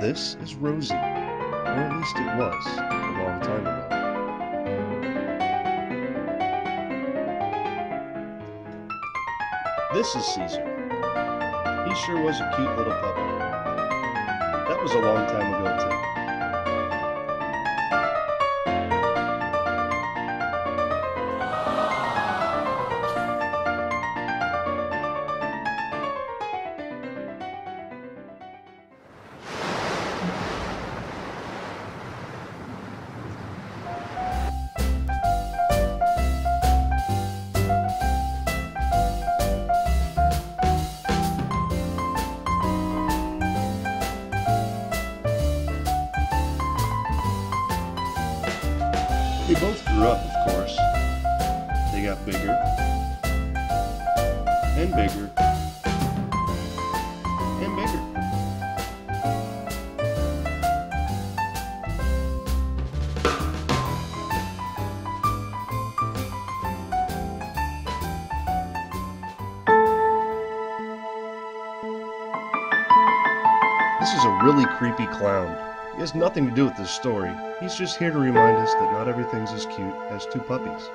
This is Rosie, or at least it was a long time ago. This is Caesar. He sure was a cute little puppy. That was a long time ago too. They both grew up, of course. They got bigger, and bigger, and bigger. This is a really creepy clown. He has nothing to do with this story. He's just here to remind us that not everything's as cute as two puppies.